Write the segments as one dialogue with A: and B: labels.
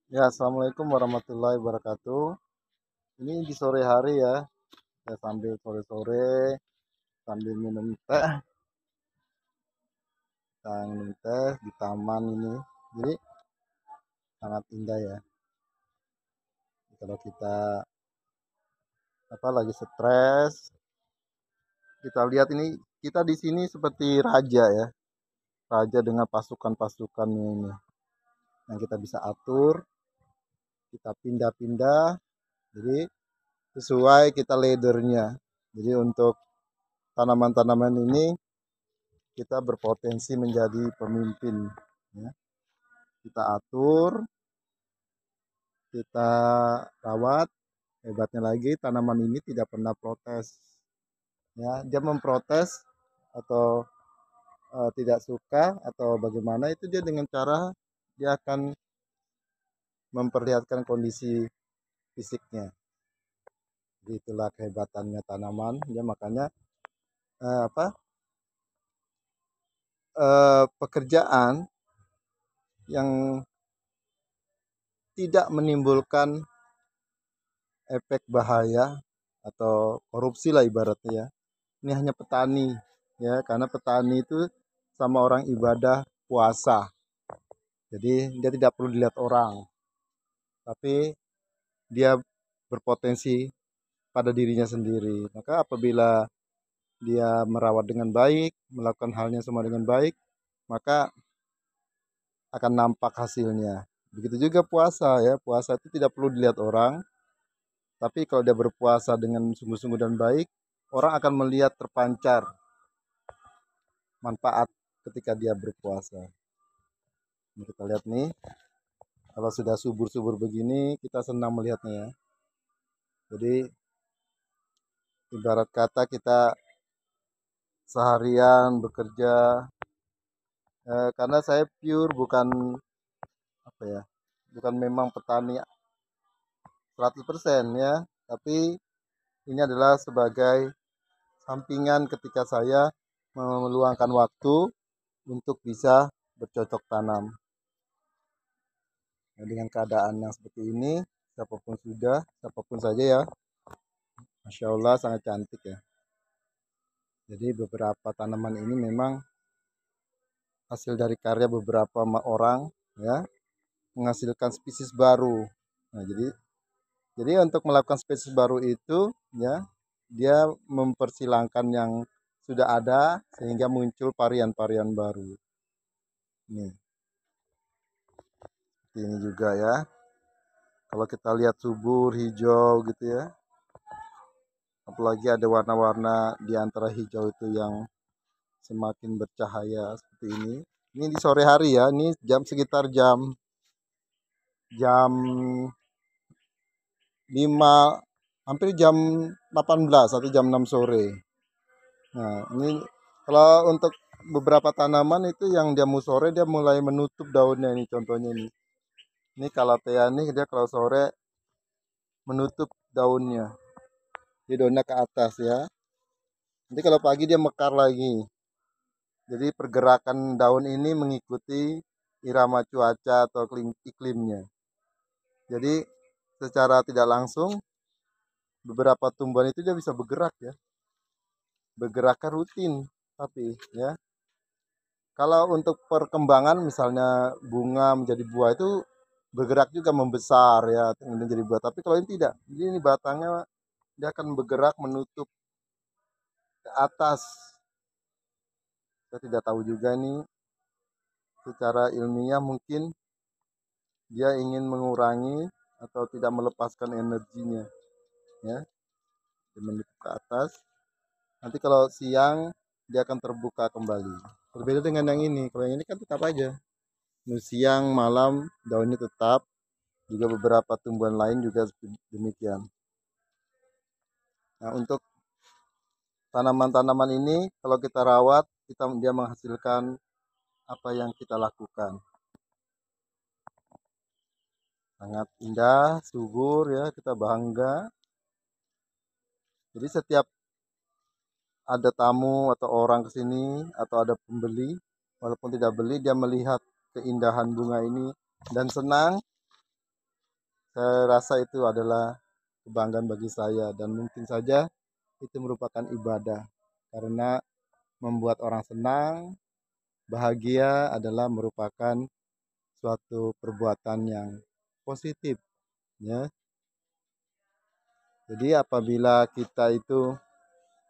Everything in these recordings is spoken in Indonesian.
A: Ya, assalamualaikum warahmatullahi wabarakatuh. Ini di sore hari ya, saya sambil sore-sore, sambil minum teh, di taman ini. Jadi sangat indah ya. Kalau kita lagi stres, kita lihat ini kita di sini seperti raja ya, raja dengan pasukan-pasukannya ini. Yang kita bisa atur, kita pindah-pindah. Jadi sesuai kita leadernya. Jadi untuk tanaman-tanaman ini kita berpotensi menjadi pemimpin ya. Kita atur, kita rawat. Hebatnya lagi tanaman ini tidak pernah protes ya. Dia memprotes atau tidak suka atau bagaimana, itu dia dengan cara dia akan memperlihatkan kondisi fisiknya. Jadi itulah kehebatannya tanaman dia, makanya apa pekerjaan yang tidak menimbulkan efek bahaya atau korupsi lah ibaratnya ya. Ini hanya petani ya, karena petani itu sama orang ibadah puasa. Jadi dia tidak perlu dilihat orang, tapi dia berpotensi pada dirinya sendiri. Maka apabila dia merawat dengan baik, melakukan halnya semua dengan baik, maka akan nampak hasilnya. Begitu juga puasa ya, puasa itu tidak perlu dilihat orang, tapi kalau dia berpuasa dengan sungguh-sungguh dan baik, orang akan melihat terpancar manfaat ketika dia berpuasa. Ini kita lihat nih, kalau sudah subur-subur begini, kita senang melihatnya ya. Jadi ibarat kata kita seharian bekerja, karena saya pure bukan apa ya, bukan memang petani 100% ya, tapi ini adalah sebagai sampingan ketika saya meluangkan waktu untuk bisa bercocok tanam. Nah, dengan keadaan yang seperti ini, siapapun saja ya, Masya Allah sangat cantik ya. Jadi beberapa tanaman ini memang hasil dari karya beberapa orang ya, menghasilkan spesies baru. Nah, jadi untuk melakukan spesies baru itu ya, dia mempersilangkan yang sudah ada sehingga muncul varian-varian baru. Nih, ini juga ya. Kalau kita lihat subur hijau gitu ya, apalagi ada warna-warna di antara hijau itu yang semakin bercahaya seperti ini. Ini di sore hari ya, ini sekitar jam jam 5, hampir jam 18 atau jam 6 sore. Nah, ini kalau untuk beberapa tanaman itu yang jamu sore dia mulai menutup daunnya, ini contohnya ini. Ini Calathea nih, dia kalau sore menutup daunnya. Jadi daunnya ke atas ya. Nanti kalau pagi dia mekar lagi. Jadi pergerakan daun ini mengikuti irama cuaca atau iklimnya. Jadi secara tidak langsung beberapa tumbuhan itu dia bisa bergerak ya. Bergerakkan rutin tapi ya. Kalau untuk perkembangan misalnya bunga menjadi buah itu bergerak juga membesar ya, kemudian jadi buah. Tapi kalau ini tidak, jadi ini batangnya dia akan bergerak menutup ke atas. Saya tidak tahu juga nih secara ilmiah, mungkin dia ingin mengurangi atau tidak melepaskan energinya ya, dia menutup ke atas. Nanti kalau siang dia akan terbuka kembali. Berbeda dengan yang ini. Kalau yang ini kan tetap aja. Siang, malam daunnya tetap. Juga beberapa tumbuhan lain juga demikian. Nah, untuk tanaman-tanaman ini kalau kita rawat, dia menghasilkan apa yang kita lakukan. Sangat indah, subur ya, kita bangga. Jadi setiap ada tamu atau orang ke sini atau ada pembeli, walaupun tidak beli, dia melihat keindahan bunga ini dan senang, Saya rasa itu adalah kebanggaan bagi saya dan mungkin saja itu merupakan ibadah karena membuat orang senang, bahagia adalah merupakan suatu perbuatan yang positif ya. Jadi apabila kita itu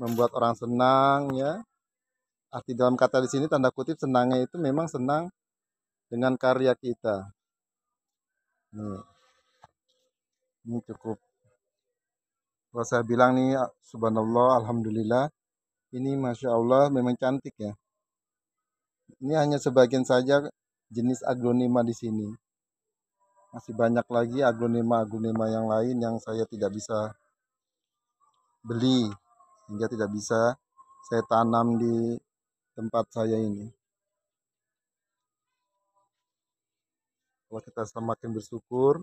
A: membuat orang senang ya, arti dalam kata di sini tanda kutip senangnya itu memang senang dengan karya kita. Nih, ini cukup. Kalau saya bilang nih, subhanallah, alhamdulillah, ini masya Allah memang cantik ya. Ini hanya sebagian saja jenis aglonema di sini. Masih banyak lagi aglonema-aglonema yang lain yang saya tidak bisa beli, sehingga tidak bisa saya tanam di tempat saya ini. Kalau kita semakin bersyukur,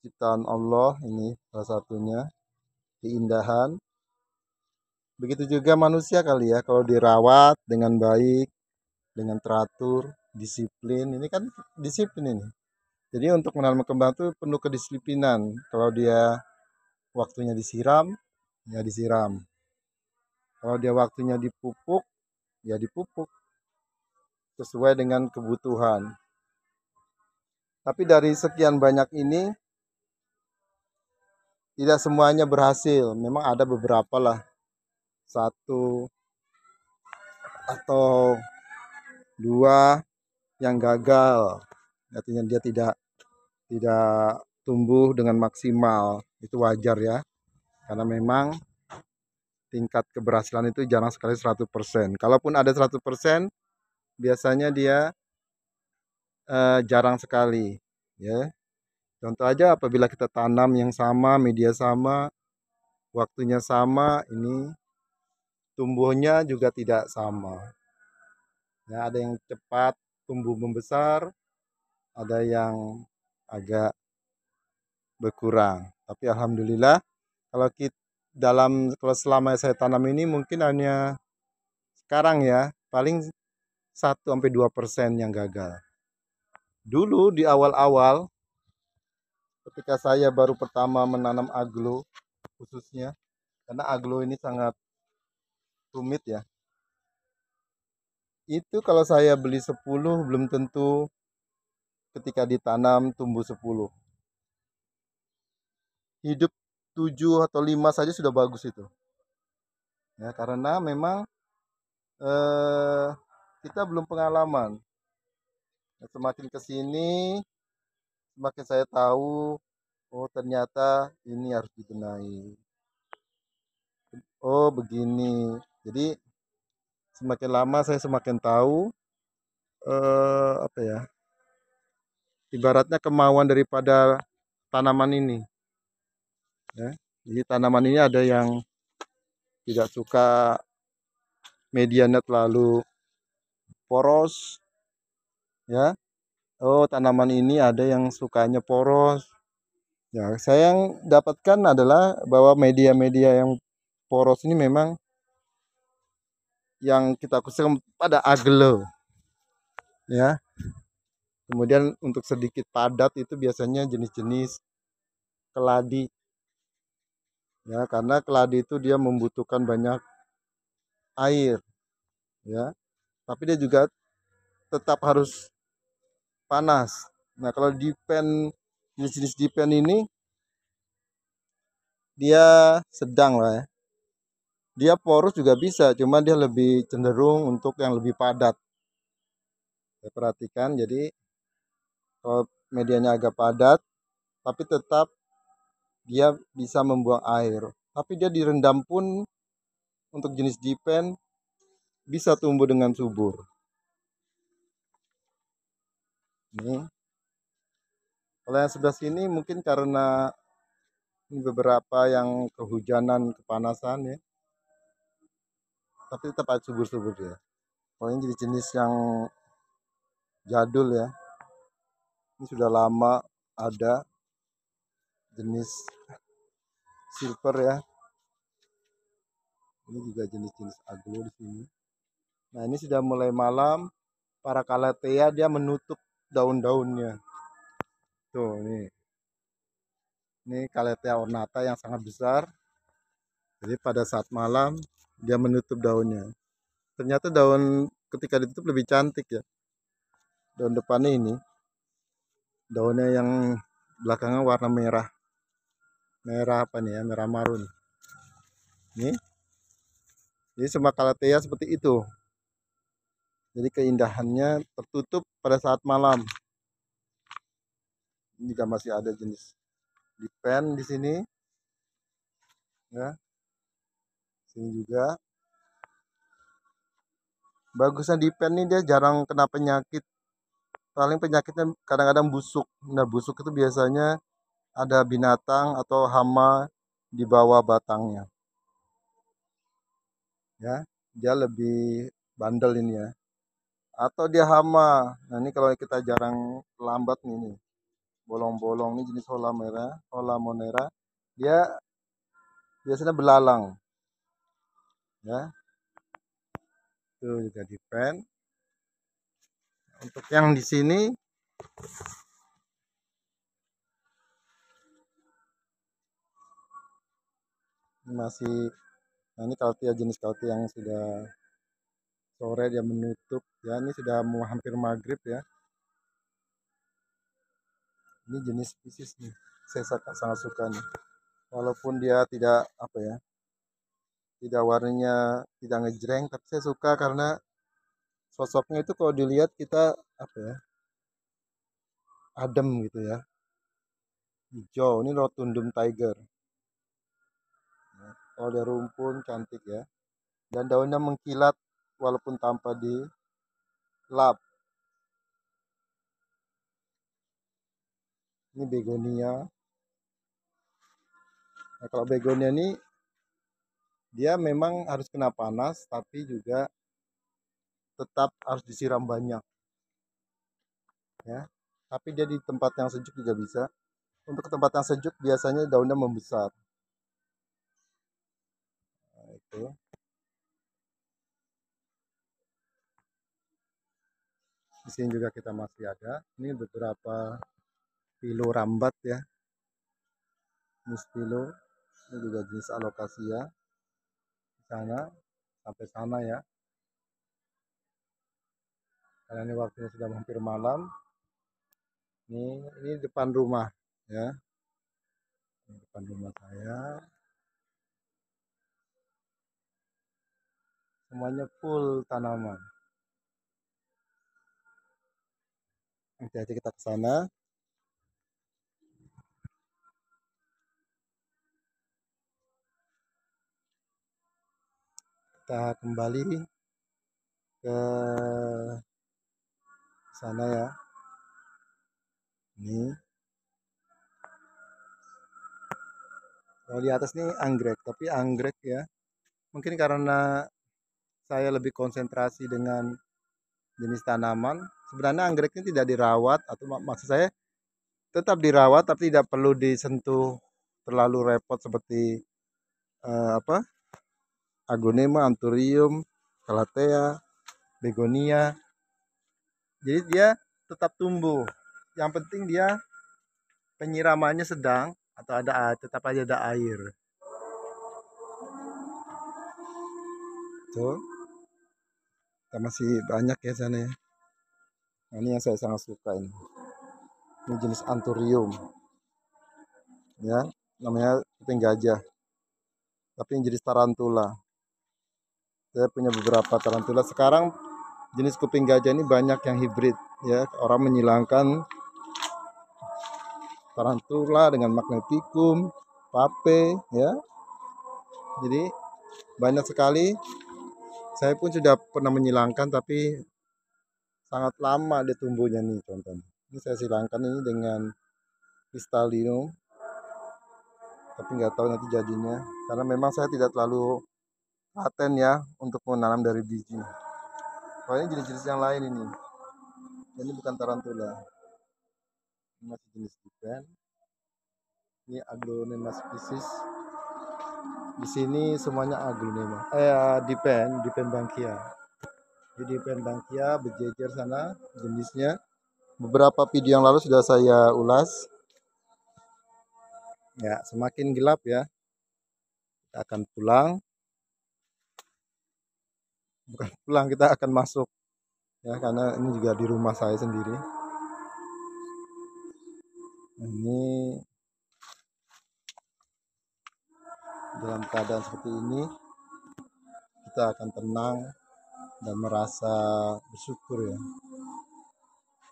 A: ciptaan Allah ini salah satunya, keindahan. Begitu juga manusia kali ya, kalau dirawat dengan baik, dengan teratur, disiplin. Ini kan disiplin ini. Jadi untuk menanam kembang itu penuh kedisiplinan. Kalau dia waktunya disiram, ya disiram. Kalau dia waktunya dipupuk, ya dipupuk sesuai dengan kebutuhan. Tapi dari sekian banyak ini, tidak semuanya berhasil. Memang ada beberapa lah. Satu atau dua yang gagal. Artinya dia tidak tumbuh dengan maksimal. Itu wajar ya. Karena memang tingkat keberhasilan itu jarang sekali 100%. Kalaupun ada 100%, biasanya dia jarang sekali ya. Contoh aja apabila kita tanam yang sama, media sama, waktunya sama, ini tumbuhnya juga tidak sama. Ya, ada yang cepat tumbuh membesar, ada yang agak berkurang. Tapi alhamdulillah kalau kita kalau selama saya tanam ini mungkin hanya sekarang ya paling 1 sampai 2% yang gagal. Dulu di awal-awal ketika saya baru pertama menanam aglo khususnya karena aglo ini sangat rumit ya. Itu kalau saya beli 10 belum tentu ketika ditanam tumbuh 10. Hidup 7 atau 5 saja sudah bagus itu. Ya, karena memang eh, kita belum pengalaman. Ya, semakin ke sini semakin saya tahu oh ternyata ini harus dibenahi. Oh begini. Jadi semakin lama saya semakin tahu apa ya? Ibaratnya kemauan daripada tanaman ini. Ya. Jadi tanaman ini ada yang tidak suka medianya terlalu poros, ya. Oh tanaman ini ada yang sukanya poros. Ya, saya yang dapatkan adalah bahwa media-media yang poros ini memang yang kita khususkan pada aglo, ya. Kemudian untuk sedikit padat itu biasanya jenis-jenis keladi, ya, karena keladi itu dia membutuhkan banyak air, ya. Tapi dia juga tetap harus panas. Nah, kalau dipen jenis-jenis dipen ini dia sedang lah ya. Dia poros juga bisa, cuma dia lebih cenderung untuk yang lebih padat. Saya perhatikan, jadi kalau medianya agak padat, tapi tetap dia bisa membuang air. Tapi dia direndam pun untuk jenis dipen bisa tumbuh dengan subur. Ini. Kalau yang sebelah sini mungkin karena ini beberapa yang kehujanan, kepanasan ya, tapi tetap ada subur-subur ya. Kalau ini jenis yang jadul ya, ini sudah lama ada jenis silver ya. Ini juga jenis-jenis aglo di sini. Nah ini sudah mulai malam, para kalatea dia menutup daun-daunnya. Tuh nih, Ini Calathea ornata yang sangat besar. Jadi pada saat malam dia menutup daunnya. Ternyata daun ketika ditutup lebih cantik ya. Daun depannya ini, daunnya yang belakangnya warna merah. Merah apa nih ya? Merah marun. Ini. Jadi semua Calathea seperti itu. Jadi keindahannya tertutup pada saat malam. Ini juga masih ada jenis dipen di sini, ya. Sini juga. Bagusnya dipen nih dia jarang kena penyakit. Paling penyakitnya kadang-kadang busuk. Nah, busuk itu biasanya ada binatang atau hama di bawah batangnya, ya. Dia lebih bandel ini ya. Atau dia hama. Nah, ini kalau kita jarang lambat nih. Bolong-bolong ini jenis hola monera. Dia biasanya belalang, ya. Itu juga dipen. Untuk yang di sini masih, nah ini Calathea jenis Calathea yang sudah sore dia menutup, ya. Ini sudah mau hampir maghrib ya. Ini jenis spesies nih, saya sangat suka nih. Walaupun dia tidak apa ya, tidak warnanya tidak ngejreng, tapi saya suka karena sosoknya itu kalau dilihat kita apa ya, adem gitu ya. Hijau, ini Rotundum Tiger. Kalau dia rumpun cantik ya. Dan daunnya mengkilat walaupun tanpa dilap. Ini begonia. Nah, kalau begonia ini dia memang harus kena panas, tapi juga tetap harus disiram banyak, ya. Tapi dia di tempat yang sejuk juga bisa. Untuk tempat yang sejuk biasanya daunnya membesar. Nah, itu. Di sini juga kita masih ada. Ini beberapa pilo rambat ya. Ini pilo. Ini juga jenis alokasia. Di sana sampai sana ya. Karena ini waktunya sudah hampir malam. Ini depan rumah ya. Ini depan rumah saya. Semuanya full tanaman. Nanti aja kita ke sana. Kita kembali ke sana ya. Ini kalau di atas nih anggrek, tapi anggrek ya. Mungkin karena saya lebih konsentrasi dengan jenis tanaman. Sebenarnya anggrek ini tidak dirawat atau maksud saya tetap dirawat tapi tidak perlu disentuh terlalu repot seperti apa? Aglonema, anthurium, calathea, begonia. Jadi dia tetap tumbuh. Yang penting dia penyiramannya sedang atau tetap aja ada air. Tuh, kita masih banyak ya sana ya. Nah, ini yang saya sangat suka ini. Ini jenis anthurium, ya, namanya kuping gajah. Tapi yang jenis tarantula. Saya punya beberapa tarantula. Sekarang jenis kuping gajah ini banyak yang hibrid, ya. Orang menyilangkan tarantula dengan magneticum, pape, ya. Jadi banyak sekali. Saya pun sudah pernah menyilangkan, tapi sangat lama dia tumbuhnya nih contohnya. Ini saya silangkan ini dengan Cristallino, tapi nggak tahu nanti jadinya. Karena memang saya tidak terlalu paten ya untuk menanam dari biji. Soalnya jenis-jenis yang lain ini. Ini bukan tarantula. Ini masih jenis dipen. Ini aglonema species. Di sini semuanya aglonema. Dipen Banksia. Jadi dipen Banksia berjejer sana jenisnya. Beberapa video yang lalu sudah saya ulas. Ya, semakin gelap ya, kita akan pulang. Bukan pulang, kita akan masuk ya, karena ini juga di rumah saya sendiri. Nah, ini dalam keadaan seperti ini kita akan tenang dan merasa bersyukur ya.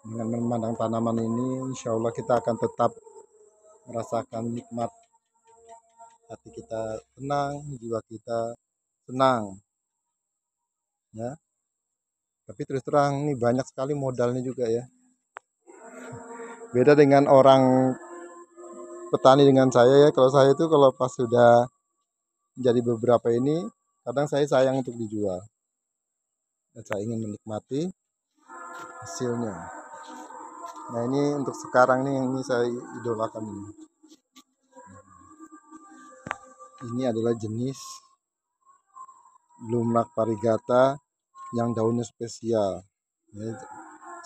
A: Dengan memandang tanaman ini, insya Allah kita akan tetap merasakan nikmat, hati kita tenang, jiwa kita tenang ya. Tapi terus terang ini banyak sekali modalnya juga ya. Beda dengan orang petani dengan saya ya. Kalau saya itu kalau pas sudah jadi beberapa ini, kadang saya sayang untuk dijual. Dan saya ingin menikmati hasilnya. Nah ini untuk sekarang nih, yang ini saya idolakan ini. Ini adalah jenis Lumrak Parigata yang daunnya spesial. Ya,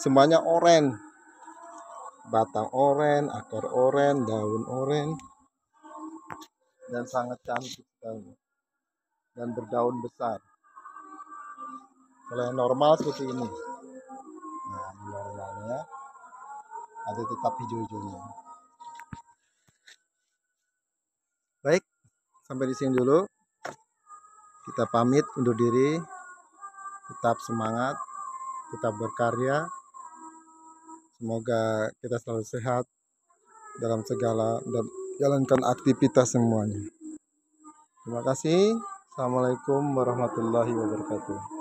A: semuanya oren, batang oren, akar oren, daun oren, dan sangat cantik sekali. Dan berdaun besar. Kalau yang normal seperti ini. Nah, ini normalnya ada tetap hijau-hijaunya. Baik, sampai di sini dulu. Kita pamit undur diri. Tetap semangat, tetap berkarya. Semoga kita selalu sehat dalam segala dan jalankan aktivitas semuanya. Terima kasih. Assalamualaikum warahmatullahi wabarakatuh.